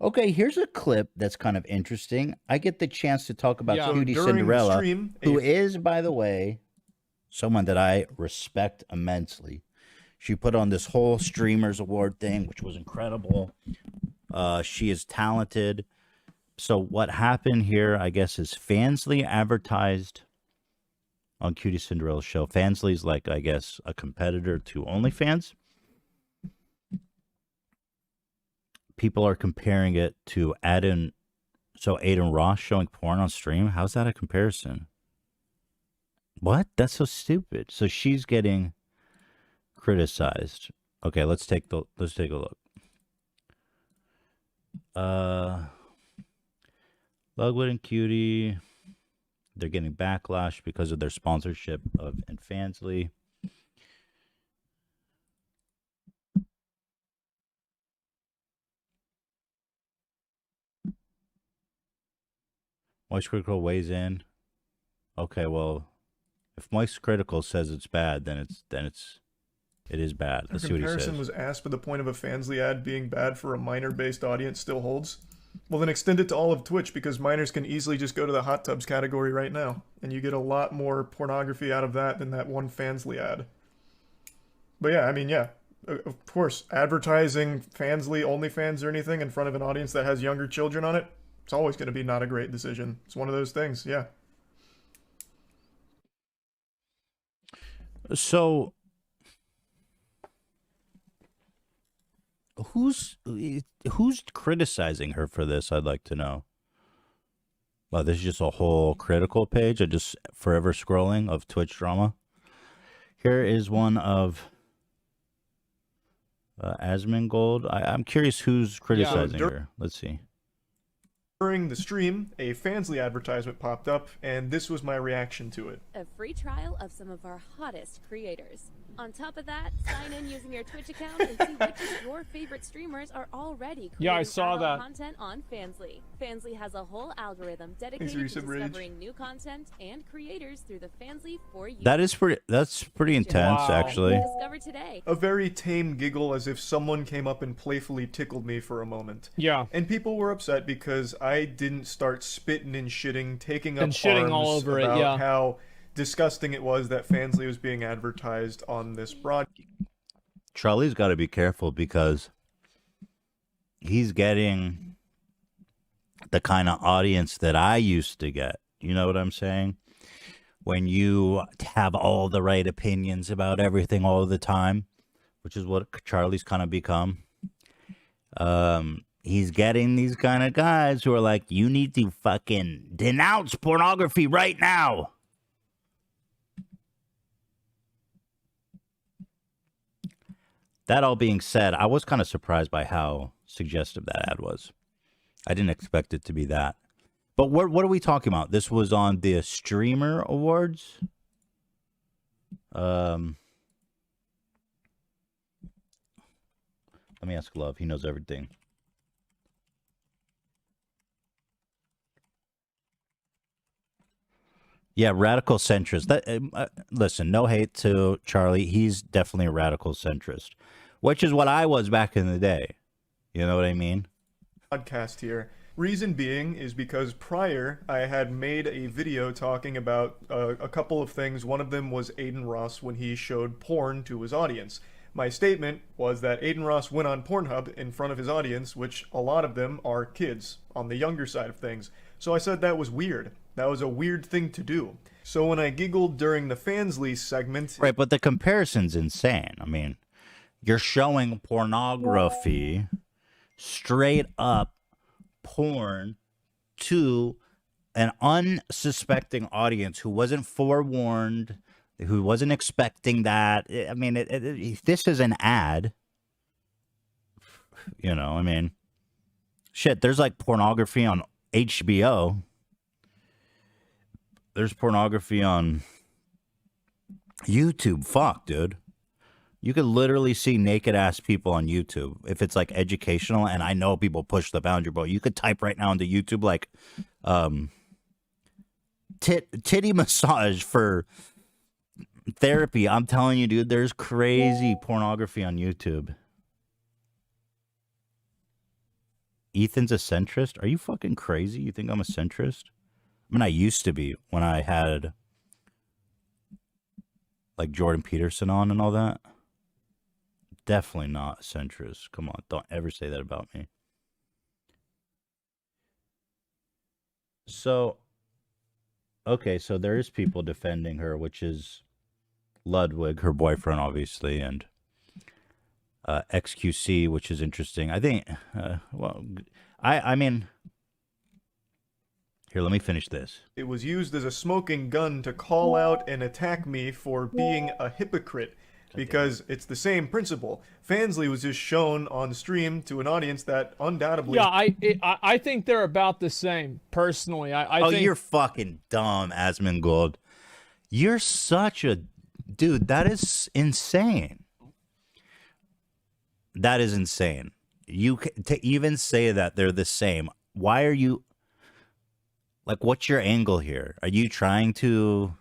Okay, here's a clip that's kind of interesting. I get the chance to talk about Yeah. So Cutie during the Cinderella, stream, who is, by the way, someone that I respect immensely. She put on this whole Streamers Award thing, which was incredible. She is talented. So what happened here, I guess, is Fansly advertised on Cutie Cinderella's show. Fansly's like, I guess, a competitor to OnlyFans. People are comparing it to Aiden Ross showing porn on stream. How's that a comparison? What? That's so stupid. So she's getting criticized. Okay, let's take a look. Lugwood and Cutie, they're getting backlash because of their sponsorship of Fansly. Moist Critical weighs in. Okay, well, if Moist Critical says it's bad, then it is bad. Let's see what he says. comparison was asked, but the point of a Fansly ad being bad for a minor-based audience still holds. Well, then extend it to all of Twitch, because minors can easily just go to the hot tubs category right now, and you get a lot more pornography out of that than that one Fansly ad. But yeah, I mean, yeah, of course, advertising Fansly, OnlyFans, or anything in front of an audience that has younger children on it, it's always going to be not a great decision. It's one of those things, yeah. So, who's criticizing her for this? I'd like to know. Wow, this is just a whole critical page. I just forever scrolling of Twitch drama. Here is one of Asmongold. I'm curious who's criticizing her. Let's see. During the stream, a Fansly advertisement popped up, and this was my reaction to it. A free trial of some of our hottest creators. On top of that, sign in using your Twitch account and see which of your favorite streamers are already creating I saw that. content on Fansly. Fansly has a whole algorithm dedicated to discovering new content and creators through the Fansly For You. That's pretty intense, actually. Discover today. A very tame giggle, as if someone came up and playfully tickled me for a moment. Yeah. And people were upset because I didn't start spitting and shitting, taking up And shitting arms all over it, about yeah. how disgusting it was that Fansly was being advertised on this broadcast. Charlie's got to be careful because he's getting the kind of audience that I used to get. You know what I'm saying? When you have all the right opinions about everything all the time, which is what Charlie's kind of become. He's getting these kind of guys who are like, you need to fucking denounce pornography right now. That all being said, I was kind of surprised by how suggestive that ad was. I didn't expect it to be that. But what are we talking about? This was on the Streamer Awards. Let me ask Love. He knows everything. Yeah, radical centrist. Listen, no hate to Charlie. He's definitely a radical centrist, which is what I was back in the day. You know what I mean? Podcast here. Reason being is because prior I had made a video talking about a couple of things. One of them was Aiden Ross when he showed porn to his audience. My statement was that Aiden Ross went on Pornhub in front of his audience, which a lot of them are kids on the younger side of things. So I said that was weird. That was a weird thing to do. So when I giggled during the Fansly segment... Right, but the comparison's insane. I mean, you're showing pornography, straight up porn, to an unsuspecting audience who wasn't forewarned, who wasn't expecting that. I mean, this is an ad. You know, I mean, shit, there's like pornography on HBO. There's pornography on YouTube. Fuck, dude. You could literally see naked ass people on YouTube if it's like educational. And I know people push the boundary, bro. You could type right now into YouTube like titty massage for therapy. I'm telling you, dude, there's crazy pornography on YouTube. Ethan's a centrist? Are you fucking crazy? You think I'm a centrist? I mean, I used to be when I had like Jordan Peterson on and all that. Definitely not a centrist. Come on, don't ever say that about me. So, okay, so there is people defending her, which is Ludwig, her boyfriend, obviously, and XQC, which is interesting. I think, I mean, here, let me finish this. It was used as a smoking gun to call out and attack me for being a hypocrite, because it's the same principle. Fansly was just shown on stream to an audience that undoubtedly... Yeah, I think they're about the same, personally. I think... You're fucking dumb, Asmongold. You're such a... Dude, that is insane. That is insane. To even say that they're the same, why are you... Like, what's your angle here? Are you trying to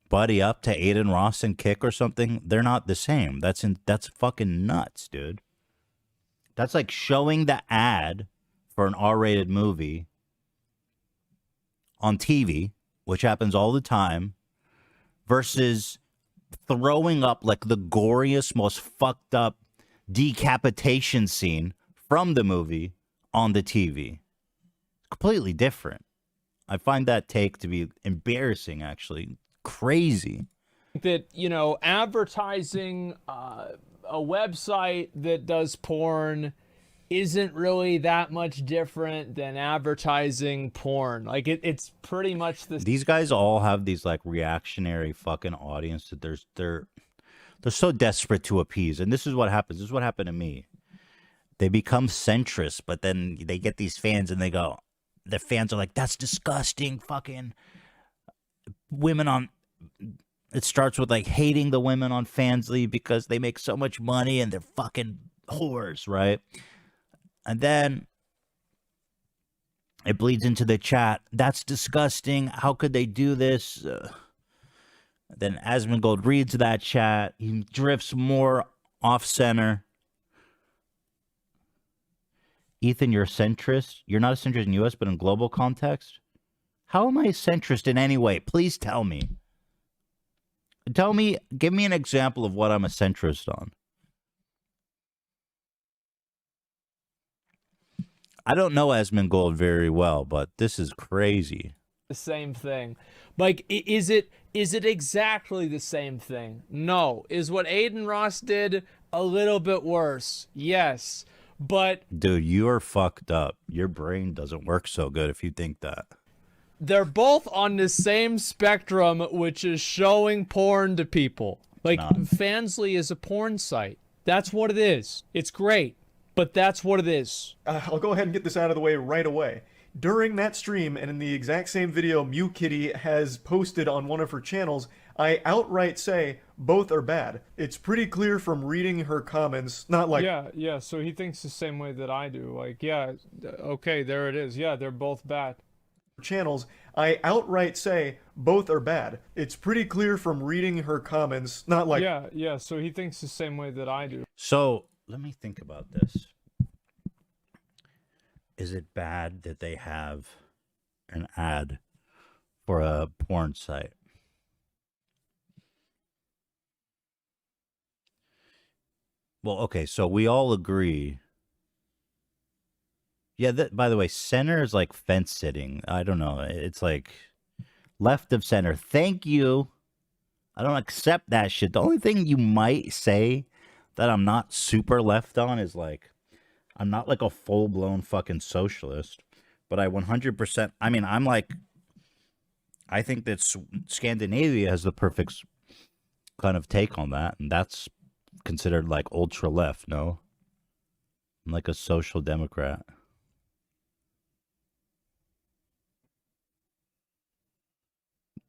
buddy up to Aiden Ross and Kick or something? They're not the same. That's fucking nuts, dude. That's like showing the ad for an R-rated movie on TV, which happens all the time, versus throwing up like the goriest, most fucked up decapitation scene from the movie on the TV. Completely different. I find that take to be embarrassing, actually. Crazy. That, you know, advertising a website that does porn isn't really that much different than advertising porn. Like, it's pretty much the... These guys all have these, like, reactionary fucking audience that they're so desperate to appease. And this is what happens. This is what happened to me. They become centrist, but then they get these fans and they go, the fans are like, that's disgusting, fucking women on... It starts with like hating the women on Fansly because they make so much money and they're fucking whores, right? And then it bleeds into the chat. That's disgusting. How could they do this? Then Asmongold reads that chat. He drifts more off center. Ethan, you're a centrist. You're not a centrist in U.S., but in global context. How am I a centrist in any way? Please tell me. Tell me, give me an example of what I'm a centrist on. I don't know Asmongold very well, but this is crazy. The same thing. Like, is it exactly the same thing? No. Is what Aiden Ross did a little bit worse? Yes. But... Dude, you are fucked up. Your brain doesn't work so good if you think that. They're both on the same spectrum, which is showing porn to people. Like, Fansly is a porn site. That's what it is. It's great, but that's what it is. I'll go ahead and get this out of the way right away. During that stream, and in the exact same video MewKitty has posted on one of her channels, I outright say both are bad. It's pretty clear from reading her comments, not like... Yeah, so he thinks the same way that I do. Like, yeah, okay, there it is. Yeah, they're both bad. Channels, I outright say both are bad. It's pretty clear from reading her comments, not like... Yeah, so he thinks the same way that I do. So, let me think about this. Is it bad that they have an ad for a porn site? Well, okay, so we all agree. Yeah, by the way, center is like fence sitting. I don't know. It's like left of center. Thank you. I don't accept that shit. The only thing you might say that I'm not super left on is like, I'm not like a full-blown fucking socialist, but I 100%, I mean, I'm like, I think that Scandinavia has the perfect kind of take on that, and that's considered like ultra-left, no? I'm like a social democrat.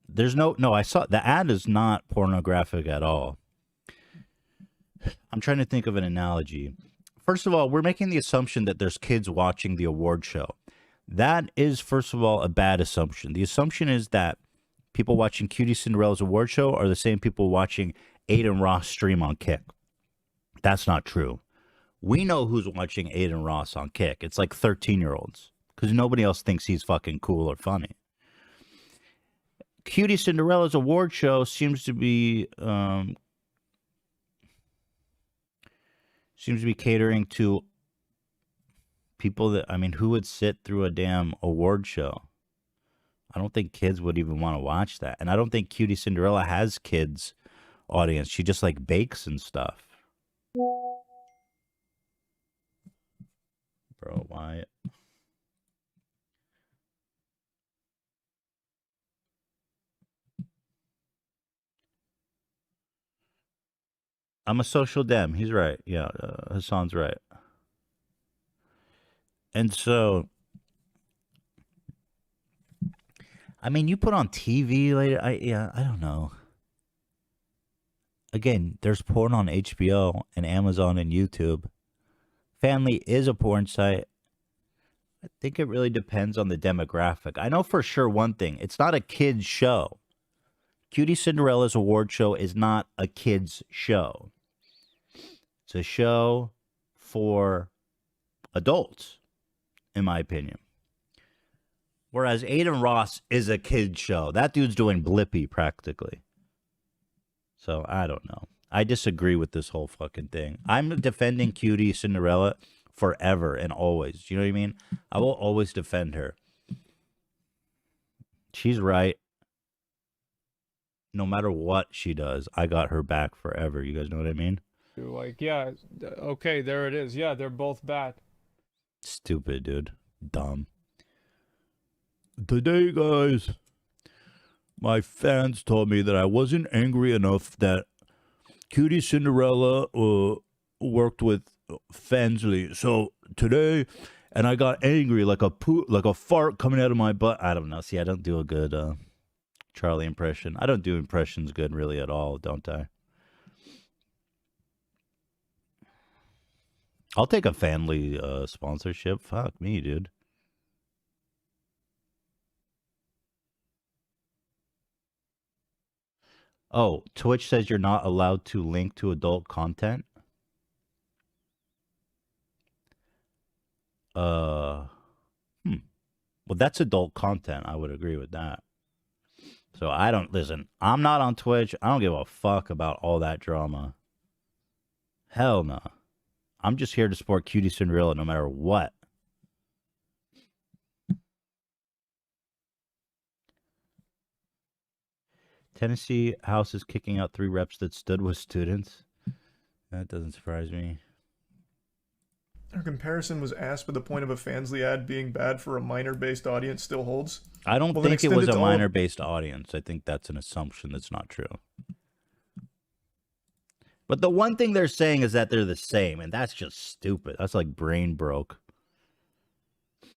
There's no, I saw, the ad is not pornographic at all. I'm trying to think of an analogy. First of all, we're making the assumption that there's kids watching the award show. That is, first of all, a bad assumption. The assumption is that people watching Cutie Cinderella's award show are the same people watching Aiden Ross stream on Kick. That's not true. We know who's watching Aiden Ross on Kick. It's like 13-year-olds because nobody else thinks he's fucking cool or funny. Cutie Cinderella's award show seems to be catering to people that, I mean, who would sit through a damn award show? I don't think kids would even want to watch that. And I don't think Cutie Cinderella has kids audience. She just like bakes and stuff. Bro, why? I'm a social dem. He's right. Yeah, Hassan's right. And so, I mean, you put on TV later. I don't know. Again, there's porn on HBO and Amazon and YouTube. Family is a porn site. I think it really depends on the demographic. I know for sure one thing. It's not a kid's show. Cutie Cinderella's award show is not a kid's show. It's a show for adults, in my opinion. Whereas Aiden Ross is a kid's show. That dude's doing Blippi practically. So I don't know. I disagree with this whole fucking thing. I'm defending Cutie Cinderella forever and always. You know what I mean? I will always defend her. She's right. No matter what she does, I got her back forever. You guys know what I mean? Like, yeah, okay, there it is. Yeah, they're both bad. Stupid, dude. Dumb. Today, guys, my fans told me that I wasn't angry enough that Cutie Cinderella worked with Fansley. So today, and I got angry like a fart coming out of my butt. I don't know. See, I don't do a good Charlie impression. I don't do impressions good really at all, don't I? I'll take a family sponsorship. Fuck me, dude. Oh, Twitch says you're not allowed to link to adult content. Well, that's adult content. I would agree with that. So I don't listen. I'm not on Twitch. I don't give a fuck about all that drama. Hell no. I'm just here to support Cutie Cinderella no matter what. Tennessee House is kicking out 3 reps that stood with students. That doesn't surprise me. Our comparison was asked, but the point of a Fansly ad being bad for a minor-based audience still holds. I don't think it was a minor-based audience. I think that's an assumption that's not true. But the one thing they're saying is that they're the same, and that's just stupid. That's like brain broke.